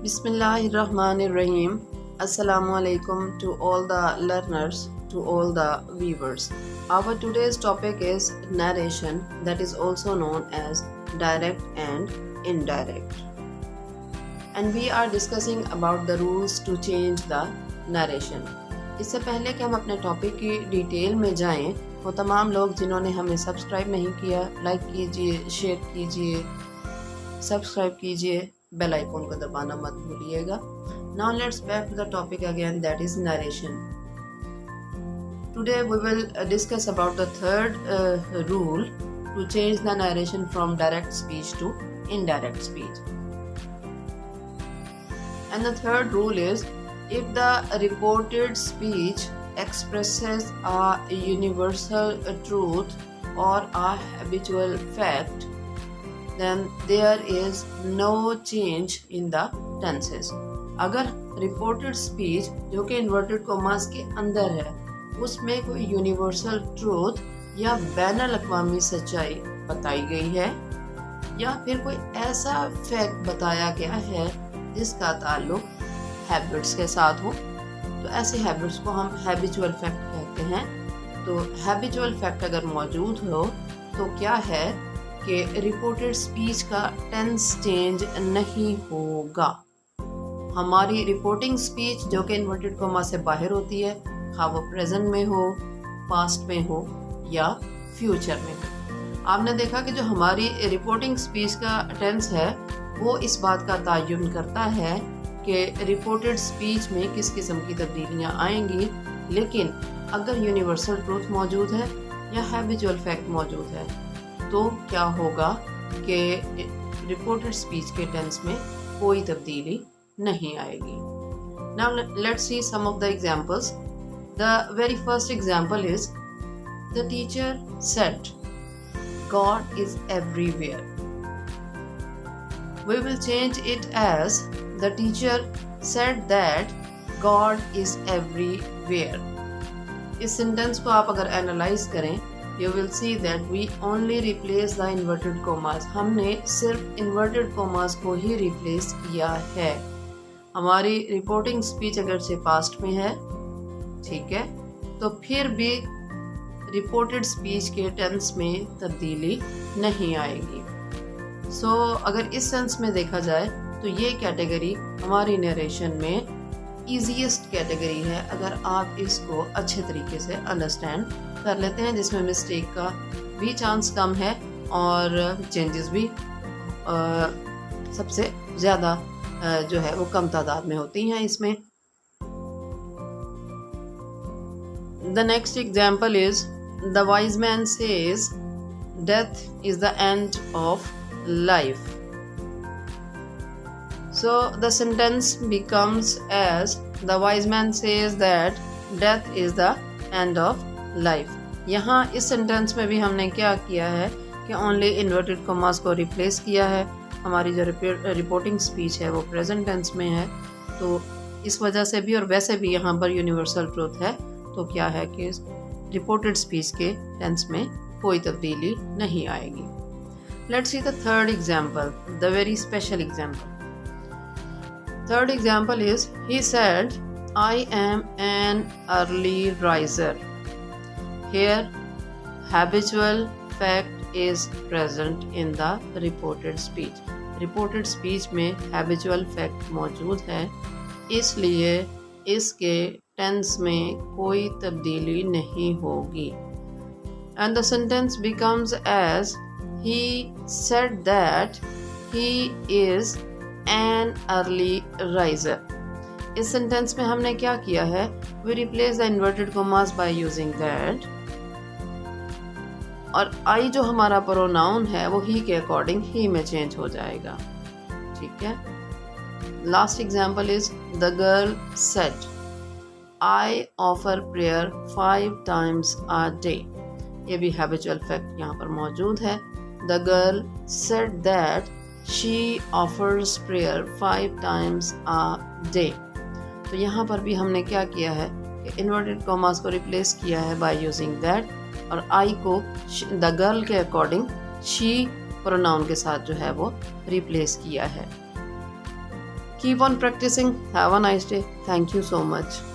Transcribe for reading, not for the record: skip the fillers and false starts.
Bismillahirrahmanirrahim. Assalamu alaikum to all the learners, to all the viewers. Our today's topic is narration, that is also known as direct and indirect. And we are discussing about the rules to change the narration. इससे पहले कि हम अपने topic की detail में जाएं, वो तमाम लोग जिन्होंने हमें सब्सक्राइब नहीं किया, लाइक कीजिए, शेयर कीजिए, सब्सक्राइब कीजिए, बेल आइकन को दबाना मत भूलिएगा. Now let's back to the topic again, that is narration. Today we will discuss about the third rule to change the narration from direct speech to indirect speech. And the third rule is, if the reported speech expresses a universal truth or a habitual fact, then there is no change in the tenses. अगर reported speech जो कि inverted commas के अंदर है, उसमें कोई universal truth या बैनुल अक़वामी सच्चाई बताई गई है या फिर कोई ऐसा फैक्ट बताया गया है जिसका ताल्लुक हैबिट्स के साथ हो, तो ऐसे हैबिट्स को हम हैबिचुअल फैक्ट कहते हैं. तो हैबिचुअल फैक्ट अगर मौजूद हो तो क्या है कि रिपोर्टेड स्पीच का टेंस चेंज नहीं होगा. हमारी रिपोर्टिंग स्पीच जो कि इन्वर्टेड कोमा से बाहर होती है, हाँ वो प्रेजेंट में हो, पास्ट में हो या फ्यूचर में हो. आपने देखा कि जो हमारी रिपोर्टिंग स्पीच का टेंस है वो इस बात का तयन करता है कि रिपोर्टेड स्पीच में किस किस्म की तब्दीलियाँ आएंगी. लेकिन अगर यूनिवर्सल ट्रूथ मौजूद है या हैबिचुअल फैक्ट मौजूद है तो क्या होगा कि रिपोर्टेड स्पीच के टेंस में कोई तब्दीली नहीं आएगी. Now let's see some of the examples. The very first example is, the teacher said, God is everywhere. We will change it as, the teacher said that God is everywhere. इस sentence को आप अगर analyse करें, you will see that we only replace the inverted commas. हमने सिर्फ inverted commas को ही replace किया है. हमारी रिपोर्टिंग स्पीच अगर से पास्ट में है, ठीक है, तो फिर भी रिपोर्टेड स्पीच के टेंस में तब्दीली नहीं आएगी. अगर इस सेंस में देखा जाए तो ये कैटेगरी हमारी नरेशन में ईजीएस्ट कैटेगरी है अगर आप इसको अच्छे तरीके से अंडरस्टैंड कर लेते हैं, जिसमें मिस्टेक का भी चांस कम है और चेंजेस भी सबसे ज़्यादा जो है वो कम तादाद में होती हैं इसमें. The next example is, the wise man says, death is the end of life. So the sentence becomes as, the wise man says that death is the end of life. यहाँ इस सेंटेंस में भी हमने क्या किया है कि only inverted commas को रिप्लेस किया है. हमारी जो रिपोर्टिंग स्पीच है वो प्रेजेंट टेंस में है, तो इस वजह से भी और वैसे भी यहाँ पर यूनिवर्सल ट्रूथ है, तो क्या है कि रिपोर्टेड स्पीच के टेंस में कोई तब्दीली नहीं आएगी. Let's see the third example, the very special example. Third example is, he said, I am an early riser. Here habitual fact is present in the reported speech. reported speech में habitual fact मौजूद है, इसलिए इसके tense में कोई तब्दीली नहीं होगी. and the sentence becomes as, he said that he is an early riser. इस sentence में हमने क्या किया है, we replace the inverted commas by using that, और आई जो हमारा प्रोनाउन है वो ही के अकॉर्डिंग ही में चेंज हो जाएगा. ठीक है. Last example is, the girl said, I offer prayer 5 times a day. ये भी हैबिचुअल फैक्ट यहाँ पर मौजूद है. The girl said that she offers prayer 5 times a day. तो यहाँ पर भी हमने क्या किया है कि इन्वर्टेड कॉमास को रिप्लेस किया है बाय यूजिंग दैट, और आई को द गर्ल के अकॉर्डिंग शी प्रोनाउन के साथ जो है वो रिप्लेस किया है. Keep on practicing. Have a nice day. Thank you so much.